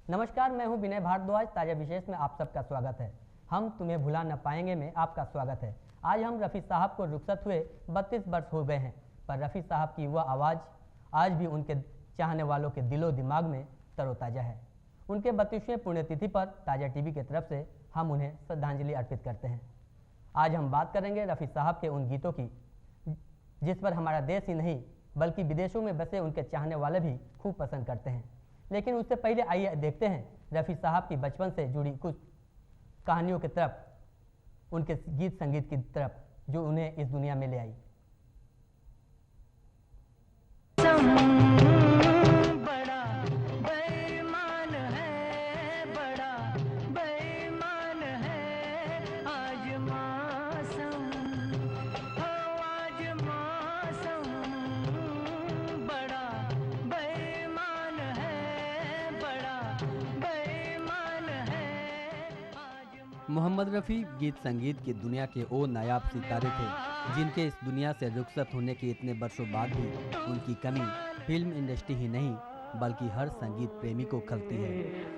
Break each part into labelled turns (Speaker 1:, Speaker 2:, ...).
Speaker 1: नमस्कार, मैं हूं विनय भारद्वाज। ताज़ा विशेष में आप सबका स्वागत है। हम तुम्हें भुला न पाएंगे में आपका स्वागत है। आज हम रफ़ी साहब को रुखसत हुए 32 वर्ष हो गए हैं, पर रफ़ी साहब की वह आवाज़ आज भी उनके चाहने वालों के दिलो दिमाग में तरोताज़ा है। उनके 32वें पुण्यतिथि पर ताज़ा टीवी की तरफ से हम उन्हें श्रद्धांजलि अर्पित करते हैं। आज हम बात करेंगे रफ़ी साहब के उन गीतों की जिस पर हमारा देश ही नहीं बल्कि विदेशों में बसे उनके चाहने वाले भी खूब पसंद करते हैं। लेकिन उससे पहले आइए देखते हैं रफ़ी साहब की बचपन से जुड़ी कुछ कहानियों की तरफ, उनके गीत संगीत की तरफ जो उन्हें इस दुनिया में ले आई।
Speaker 2: मोहम्मद रफ़ी गीत संगीत की दुनिया के ओ नायाब सितारे थे, जिनके इस दुनिया से रुखसत होने के इतने वर्षों बाद भी उनकी कमी फिल्म इंडस्ट्री ही नहीं बल्कि हर संगीत प्रेमी को खलती है।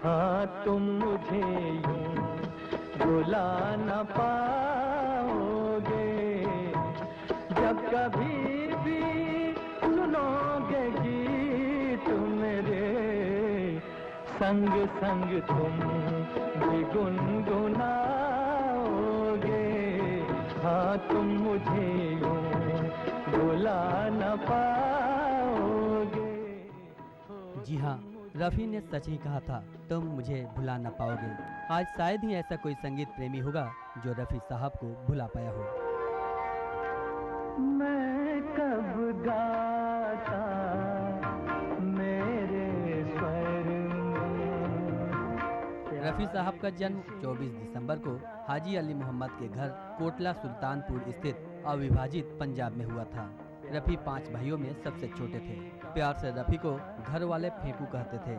Speaker 3: हाँ, तुम मुझे यूं भुला न पाओगे, जब कभी भी सुनोगे गीत मेरे, संग संग तुम भी गुनगुनाओगे। हाँ, तुम मुझे यूं भुला न पाओगे।
Speaker 2: जी हाँ, रफ़ी ने सच ही कहा था, तुम मुझे भुला न पाओगे। आज शायद ही ऐसा कोई संगीत प्रेमी होगा जो रफ़ी साहब को भुला पाया हो।
Speaker 3: मैं कब गाता मेरे स्वर में।
Speaker 2: रफ़ी साहब का जन्म 24 दिसंबर को हाजी अली मोहम्मद के घर कोटला सुल्तानपुर स्थित अविभाजित पंजाब में हुआ था। रफ़ी 5 भाइयों में सबसे छोटे थे। प्यार से रफ़ी को घर वाले फेंकू कहते थे।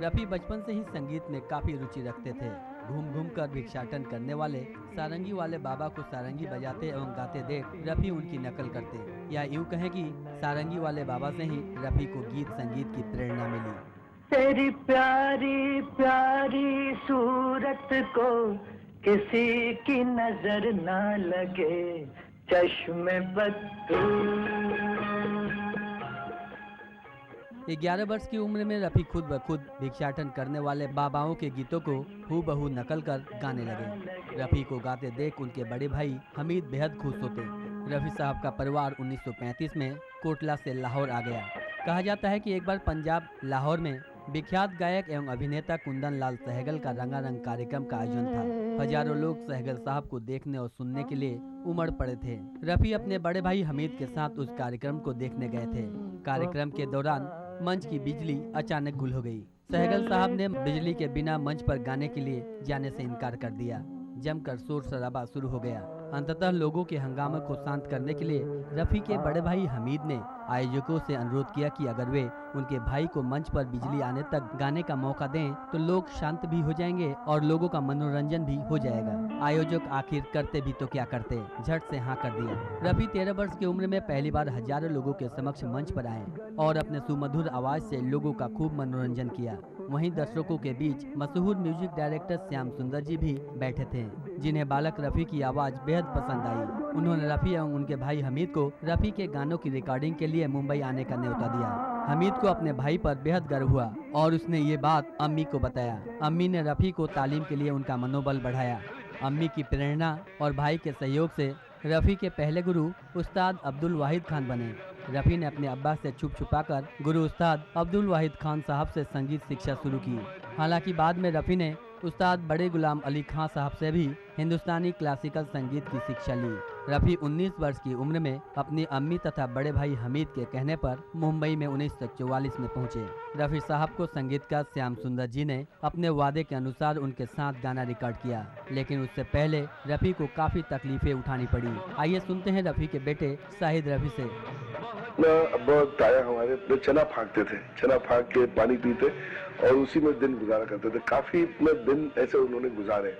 Speaker 2: रफ़ी बचपन से ही संगीत में काफी रुचि रखते थे। घूम घूम कर भिक्षाटन करने वाले सारंगी वाले बाबा को सारंगी बजाते एवं गाते देख रफ़ी उनकी नकल करते, या यूँ कहें कि सारंगी वाले बाबा से ही रफ़ी को गीत संगीत की प्रेरणा मिली।
Speaker 3: तेरी प्यारी प्यारी सूरत को किसी की नजर ना लगे, चश्मे बद्दू।
Speaker 2: 11 वर्ष की उम्र में रफ़ी खुद ब खुद भिक्षाटन करने वाले बाबाओं के गीतों को हूबहू नकल कर गाने लगे। रफ़ी को गाते देख उनके बड़े भाई हमीद बेहद खुश होते। रफ़ी साहब का परिवार 1935 में कोटला से लाहौर आ गया। कहा जाता है कि एक बार पंजाब लाहौर में विख्यात गायक एवं अभिनेता कुंदन लाल सहगल का रंगारंग कार्यक्रम का आयोजन था। हजारों लोग सहगल साहब को देखने और सुनने के लिए उमड़ पड़े थे। रफ़ी अपने बड़े भाई हमीद के साथ उस कार्यक्रम को देखने गए थे। कार्यक्रम के दौरान मंच की बिजली अचानक गुल हो गई। सहगल साहब ने बिजली के बिना मंच पर गाने के लिए जाने से इनकार कर दिया। जमकर शोर शराबा शुरू हो गया। अंततः लोगों के हंगामे को शांत करने के लिए रफ़ी के बड़े भाई हमीद ने आयोजकों से अनुरोध किया कि अगर वे उनके भाई को मंच पर बिजली आने तक गाने का मौका दें तो लोग शांत भी हो जाएंगे और लोगों का मनोरंजन भी हो जाएगा। आयोजक आखिर करते भी तो क्या करते, झट से हाँ कर दिया। रफ़ी 13 वर्ष की उम्र में पहली बार हजारों लोगों के समक्ष मंच पर आए और अपने सुमधुर आवाज से लोगों का खूब मनोरंजन किया। वहीं दर्शकों के बीच मशहूर म्यूजिक डायरेक्टर श्याम सुंदर जी भी बैठे थे, जिन्हें बालक रफ़ी की आवाज बेहद पसंद आई। उन्होंने रफ़ी एवं उनके भाई हमीद को रफ़ी के गानों की रिकॉर्डिंग के लिए मुंबई आने का न्योता दिया। हमीद को अपने भाई पर बेहद गर्व हुआ और उसने ये बात अम्मी को बताया। अम्मी ने रफ़ी को तालीम के लिए उनका मनोबल बढ़ाया। अम्मी की प्रेरणा और भाई के सहयोग से रफ़ी के पहले गुरु उस्ताद अब्दुल वाहिद खान बने। रफ़ी ने अपने अब्बा से छुप छुपाकर गुरु उस्ताद अब्दुल वाहिद खान साहब से संगीत शिक्षा शुरू की। हालांकि बाद में रफ़ी ने उस्ताद बड़े गुलाम अली खां साहब से भी हिंदुस्तानी क्लासिकल संगीत की शिक्षा ली। रफ़ी 19 वर्ष की उम्र में अपनी अम्मी तथा बड़े भाई हमीद के कहने पर मुंबई में 1944 में पहुंचे। रफ़ी साहब को संगीतकार श्याम सुंदर जी ने अपने वादे के अनुसार उनके साथ गाना रिकॉर्ड किया, लेकिन उससे पहले रफ़ी को काफी तकलीफें उठानी पड़ी। आइए सुनते हैं रफ़ी के बेटे शाहिद रफ़ी से।
Speaker 4: अब्बा ताया हमारे अपने चना फाँकते थे, चना फाँक के पानी पीते और उसी में दिन गुजारा करते थे। काफी अपने दिन ऐसे उन्होंने गुजारे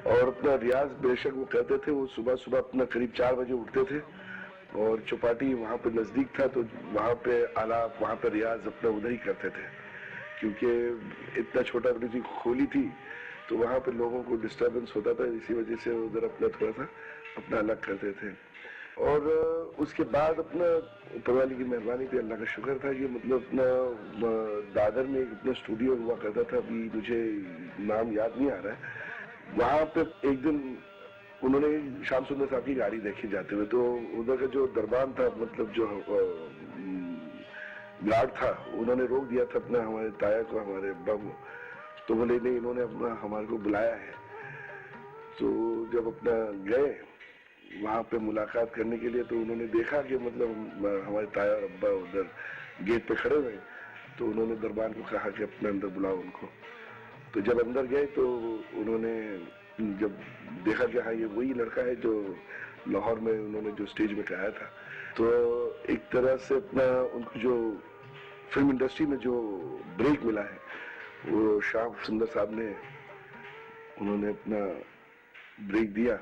Speaker 4: और अपना रियाज बेशक वो कहते थे, वो सुबह सुबह अपना करीब 4 बजे उठते थे और चौपाटी वहाँ पे नजदीक था तो वहाँ पे आलाप, वहाँ पे रियाज अपना उधर ही करते थे। क्योंकि इतना छोटा ब्रिज खोली थी तो वहाँ पे लोगों को डिस्टर्बेंस होता था, इसी वजह से उधर अपना थोड़ा सा अपना अलग करते थे। और उसके बाद अपना ऊपर वाले की मेहरबानी थी, अल्लाह का शुक्र था कि मतलब अपना दादर में अपना स्टूडियो हुआ करता था, अभी मुझे नाम याद नहीं आ रहा है। वहाँ पे एक दिन उन्होंने श्याम सुंदर साहब की गाड़ी देखी जाते हुए, तो उधर का जो दरबान था, मतलब जो गार्ड था, उन्होंने रोक दिया था अपना हमारे ताया को, हमारे अब्बा को। तो बोले नहीं, इन्होंने अपना हमारे को बुलाया है। तो जब अपना गए वहाँ पे मुलाकात करने के लिए, तो उन्होंने देखा कि मतलब हमारे ताया और अब्बा उधर गेट पे खड़े हुए, तो उन्होंने दरबान को कहा कि अपने अंदर बुलाओ उनको। तो जब अंदर गए तो उन्होंने जब देखा कि हाँ ये वही लड़का है जो लाहौर में उन्होंने जो स्टेज में गाया था, तो एक तरह से अपना उनको जो फिल्म इंडस्ट्री में जो ब्रेक मिला है वो श्याम सुंदर साहब ने उन्होंने अपना ब्रेक दिया।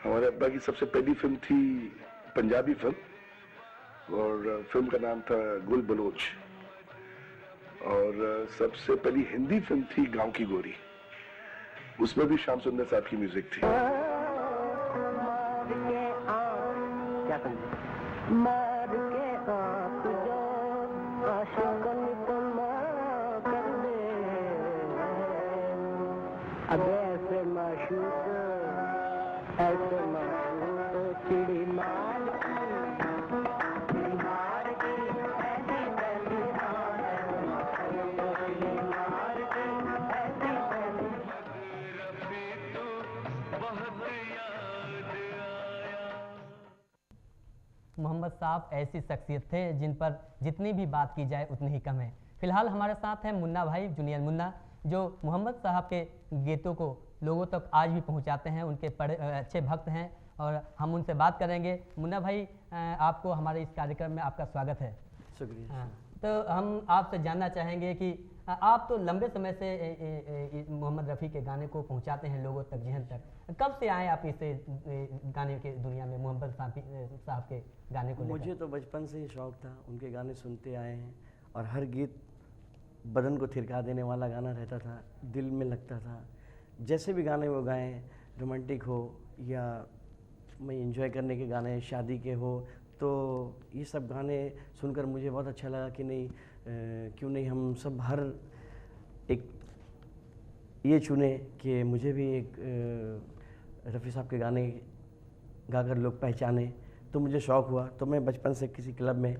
Speaker 4: हमारे अब्बा की सबसे पहली फिल्म थी पंजाबी फिल्म, और फिल्म का नाम था गुल बलोच, और सबसे पहली हिंदी फिल्म थी गांव की गोरी, उसमें भी श्याम सुंदर साहब की म्यूजिक थी।
Speaker 1: मोहम्मद साहब ऐसी शख्सियत थे जिन पर जितनी भी बात की जाए उतनी ही कम है। फिलहाल हमारे साथ हैं मुन्ना भाई, जूनियर मुन्ना, जो मोहम्मद साहब के गीतों को लोगों तक आज भी पहुंचाते हैं, उनके बड़े अच्छे भक्त हैं और हम उनसे बात करेंगे। मुन्ना भाई, आपको हमारे इस कार्यक्रम में आपका स्वागत है।
Speaker 5: शुक्रिया।
Speaker 1: तो हम आपसे जानना चाहेंगे कि आप तो लंबे समय से मोहम्मद रफ़ी के गाने को पहुंचाते हैं लोगों तक, जहन तक। कब से आए आप इस गाने के दुनिया में, मोहम्मद साहब के गाने को लेकर?
Speaker 5: मुझे तो बचपन से ही शौक़ था, उनके गाने सुनते आए हैं और हर गीत बदन को थिरका देने वाला गाना रहता था, दिल में लगता था। जैसे भी गाने वो गाएँ, रोमांटिक हो या मैं एंजॉय करने के गाने, शादी के हो, तो ये सब गाने सुनकर मुझे बहुत अच्छा लगा कि नहीं, क्यों नहीं हम सब हर एक ये चुने कि मुझे भी एक रफ़ी साहब के गाने गाकर लोग पहचाने। तो मुझे शौक़ हुआ, तो मैं बचपन से किसी क्लब में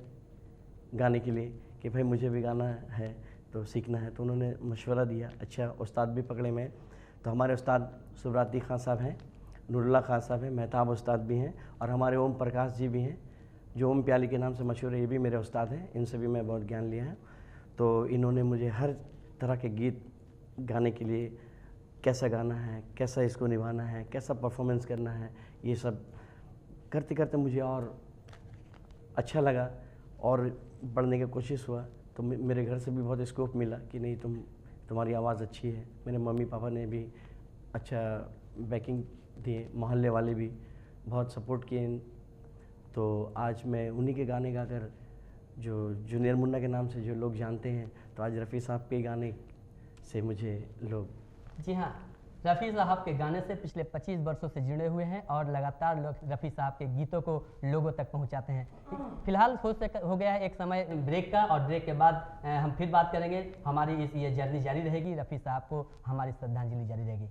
Speaker 5: गाने के लिए कि भाई मुझे भी गाना है तो सीखना है, तो उन्होंने मशवरा दिया। अच्छा उस्ताद भी पकड़े में, तो हमारे उस्ताद सुब्राती खान साहब हैं, नूरुल्लाह खान साहब हैं, मेहताब उस्ताद भी हैं और हमारे ओम प्रकाश जी भी हैं जो ओम प्याली के नाम से मशहूर है, ये भी मेरे उस्ताद हैं। इनसे भी मैं बहुत ज्ञान लिया है। तो इन्होंने मुझे हर तरह के गीत गाने के लिए, कैसा गाना है, कैसा इसको निभाना है, कैसा परफॉर्मेंस करना है, ये सब करते करते मुझे और अच्छा लगा और बढ़ने की कोशिश हुआ। तो मेरे घर से भी बहुत स्कोप मिला कि नहीं तुम्हारी आवाज़ अच्छी है। मेरे मम्मी पापा ने भी अच्छा बैकिंग दिए, मोहल्ले वाले भी बहुत सपोर्ट किए। तो आज मैं उन्हीं के गाने गाकर, जो जूनियर मुन्ना के नाम से जो लोग जानते हैं, तो आज रफ़ी साहब के गाने से मुझे लोग।
Speaker 1: जी हाँ, रफ़ी साहब के गाने से पिछले 25 वर्षों से जुड़े हुए हैं और लगातार लोग रफ़ी साहब के गीतों को लोगों तक पहुंचाते हैं। फिलहाल हो गया है एक समय ब्रेक का, और ब्रेक के बाद हम फिर बात करेंगे। हमारी ये जर्नी जारी रहेगी, रफ़ी साहब को हमारी श्रद्धांजलि जारी रहेगी।